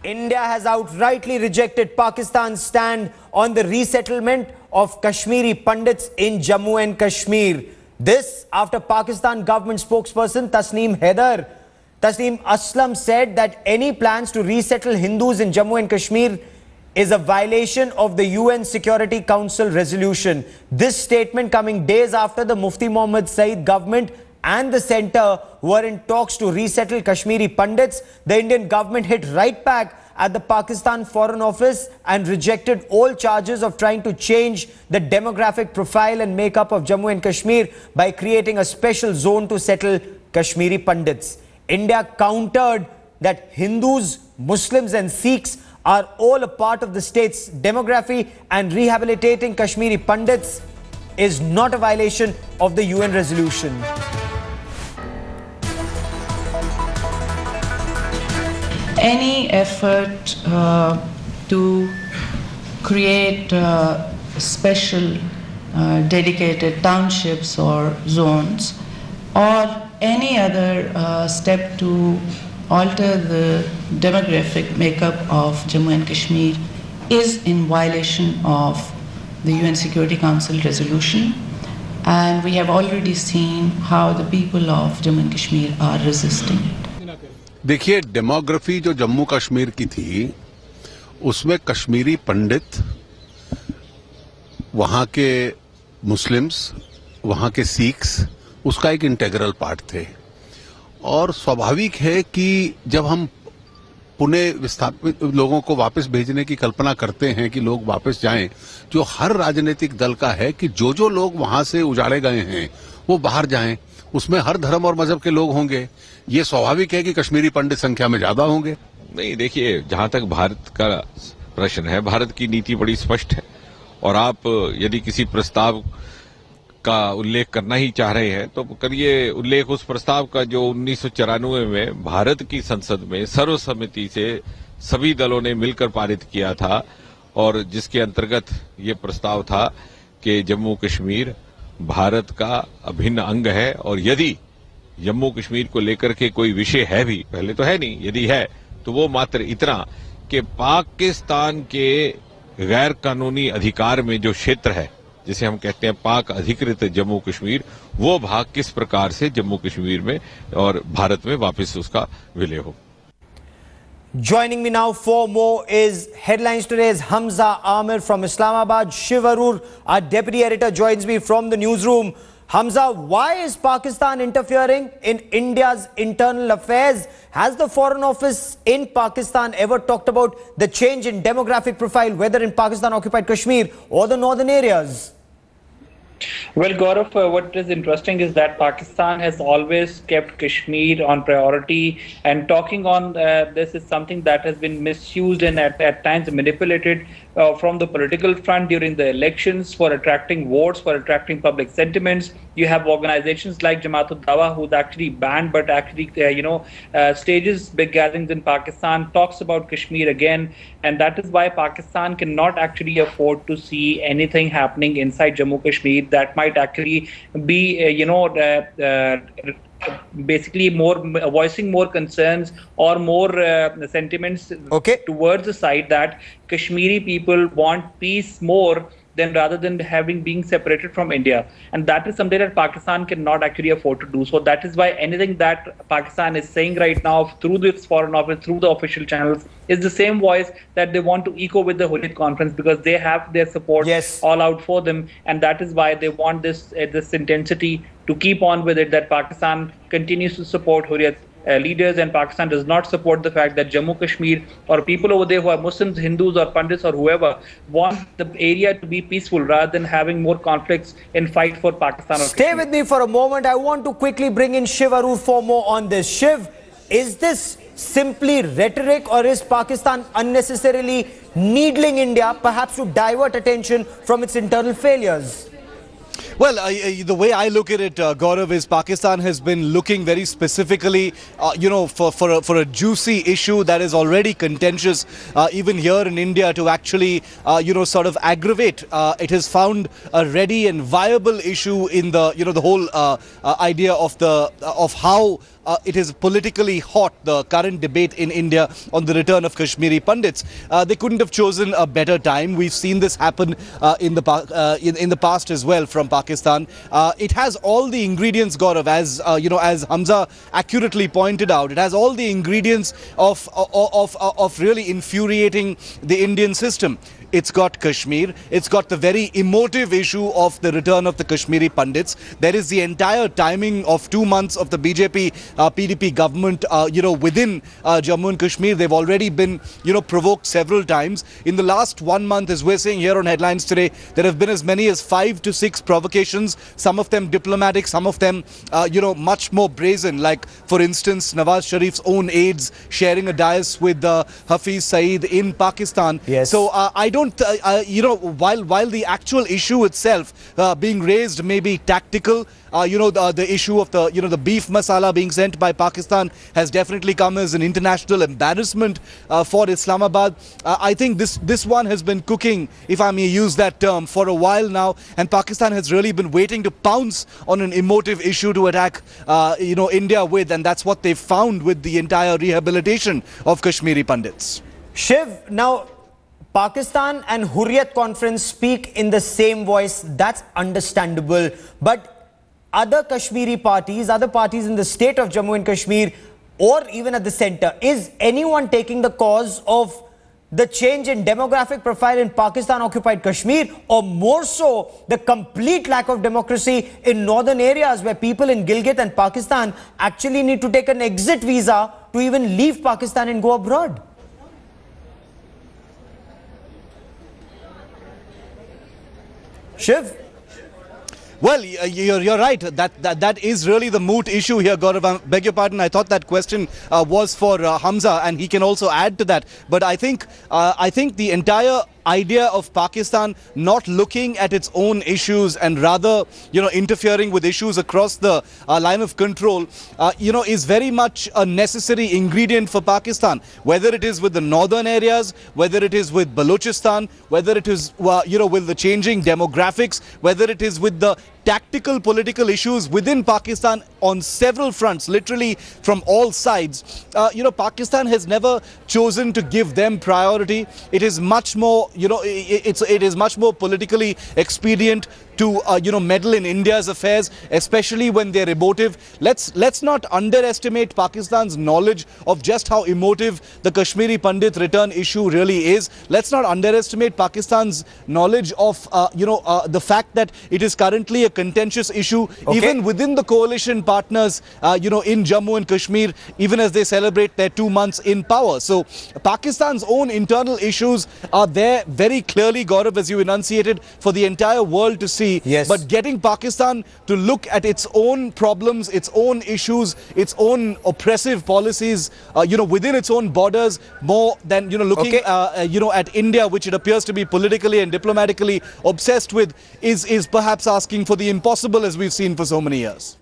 India has outrightly rejected Pakistan's stand on the resettlement of Kashmiri Pandits in Jammu and Kashmir. This after Pakistan government spokesperson Tasneem Aslam said that any plans to resettle Hindus in Jammu and Kashmir is a violation of the UN Security Council resolution. This statement coming days after the Mufti Mohammad Saeed government and the centre were in talks to resettle Kashmiri Pandits. The Indian government hit right back at the Pakistan Foreign Office and rejected all charges of trying to change the demographic profile and makeup of Jammu and Kashmir by creating a special zone to settle Kashmiri Pandits. India countered that Hindus, Muslims and Sikhs are all a part of the state's demography and rehabilitating Kashmiri Pandits is not a violation of the UN resolution. Any effort to create special dedicated townships or zones or any other step to alter the demographic makeup of Jammu and Kashmir is in violation of the UN Security Council resolution, and we have already seen how the people of Jammu and Kashmir are resisting it. देखिए, demography जो जम्मू कश्मीर की थी उसमें कश्मीरी पंडित, वहां के Muslims, वहां के Sikhs उसका एक इंटेग्रल पार्ट थे और स्वाभाविक है कि जब हम पुणे विस्थापित लोगों को वापस भेजने की कल्पना करते हैं कि लोग वापस जाएं, जो हर राजनीतिक दल का है कि जो लोग वहां से उजाड़े गए हैं वो बाहर जाएं, उसमें हर धर्म और मजहब के लोग होंगे। ये स्वाभाविक है कि कश्मीरी पंडित संख्या में ज्यादा होंगे। नहीं, देखिए, जहां तक भारत का प्रश्न है, भारत की नीति बड़ी स्पष्ट है और आप यदि किसी प्रस्ताव का उल्लेख करना ही चाह रहे हैं तो करिए उल्लेख उस प्रस्ताव का जो 1994 में भारत की संसद में सर्वसम्मति से सभी दलों ने मिलकर पारित किया था और जिसके अंतर्गत ये प्रस्ताव था कि जम्मू कश्मीर भारत का अभिन्न अंग है और यदि जम्मू कश्मीर को लेकर के कोई विषय है भी, पहले तो है नहीं, यदि है तो वो मात्र इतना कि पाकिस्तान के गैर कानूनी अधिकार में जो क्षेत्र है जिसे हम कहते हैं पाक अधिकृत जम्मू कश्मीर, वो भाग किस प्रकार से जम्मू कश्मीर में और भारत में वापस उसका विलय हो। Joining me now for more is Headlines Today's Hamza Amir from Islamabad. Shiv Arur, our deputy editor, joins me from the newsroom. Hamza, why is Pakistan interfering in India's internal affairs? Has the Foreign Office in Pakistan ever talked about the change in demographic profile, whether in Pakistan-occupied Kashmir or the northern areas? Well, Gaurav, what is interesting is that Pakistan has always kept Kashmir on priority, and talking on this is something that has been misused and at times manipulated from the political front during the elections for attracting votes, for attracting public sentiments. You have organizations like Jamaat-ud-Dawa who's actually banned, but actually, stages big gatherings in Pakistan, talks about Kashmir again, and that is why Pakistan cannot actually afford to see anything happening inside Jammu Kashmir that might actually be, basically more voicing more concerns or more sentiments towards the side that Kashmiri people want peace more than rather than being separated from India, and that is something that Pakistan cannot actually afford to do. So that is why anything that Pakistan is saying right now through its Foreign Office, through the official channels, is the same voice that they want to echo with the Hurriyat conference, because they have their support all out for them, and that is why they want this intensity to keep on with it, that Pakistan continues to support Hurriyat leaders, and Pakistan does not support the fact that Jammu Kashmir or people over there who are Muslims, Hindus or Pandits or whoever want the area to be peaceful rather than having more conflicts in fight for Pakistan. Stay with me for a moment. I want to quickly bring in Shiv Arur for more on this. Shiv, is this simply rhetoric, or is Pakistan unnecessarily needling India, perhaps to divert attention from its internal failures? Well, the way I look at it, Gaurav, is Pakistan has been looking very specifically, for a juicy issue that is already contentious, even here in India, to actually, sort of aggravate. It has found a ready and viable issue in the, the whole idea of how it is politically hot, the current debate in India on the return of Kashmiri Pandits. They couldn't have chosen a better time. We've seen this happen in the past as well from Pakistan. It has all the ingredients, Gaurav, as Hamza accurately pointed out. It has all the ingredients of really infuriating the Indian system. It's got Kashmir. It's got the very emotive issue of the return of the Kashmiri Pandits. There is the entire timing of 2 months of the BJP PDP government, within Jammu and Kashmir. They've already been, provoked several times. In the last 1 month, as we're seeing here on Headlines today, there have been as many as 5 to 6 provocations. Some of them diplomatic, some of them, much more brazen. Like, for instance, Nawaz Sharif's own aides sharing a dais with Hafiz Saeed in Pakistan. Yes. So I don't, while the actual issue itself being raised may be tactical, the issue of the beef masala being sent by Pakistan has definitely come as an international embarrassment for Islamabad. I think this one has been cooking, if I may use that term, for a while now, and Pakistan has really been waiting to pounce on an emotive issue to attack, India with, and that's what they've found with the entire rehabilitation of Kashmiri Pandits. Shiv, now Pakistan and Hurriyat Conference speak in the same voice. That's understandable. But other Kashmiri parties, other parties in the state of Jammu and Kashmir, or even at the center, is anyone taking the cause of the change in demographic profile in Pakistan-occupied Kashmir, or more so, the complete lack of democracy in northern areas where people in Gilgit and Pakistan actually need to take an exit visa to even leave Pakistan and go abroad? Shiv? Well, you're right. That is really the moot issue here, Gaurav. I beg your pardon. I thought that question was for Hamza, and he can also add to that. But I think the entire idea of Pakistan not looking at its own issues and rather, interfering with issues across the line of control, is very much a necessary ingredient for Pakistan. Whether it is with the northern areas, whether it is with Balochistan, whether it is, with the changing demographics, whether it is with the tactical political issues within Pakistan on several fronts, literally from all sides. Pakistan has never chosen to give them priority. It is much more, it is much more politically expedient to meddle in India's affairs, especially when they're emotive. Let's not underestimate Pakistan's knowledge of just how emotive the Kashmiri Pandit return issue really is. Let's not underestimate Pakistan's knowledge of the fact that it is currently a contentious issue, even within the coalition partners, in Jammu and Kashmir, even as they celebrate their 2 months in power. So Pakistan's own internal issues are there very clearly, Gaurav, as you enunciated, for the entire world to see. Yes. But getting Pakistan to look at its own problems, its own issues, its own oppressive policies, within its own borders, more than, looking, at India, which it appears to be politically and diplomatically obsessed with, is perhaps asking for the impossible, as we've seen for so many years.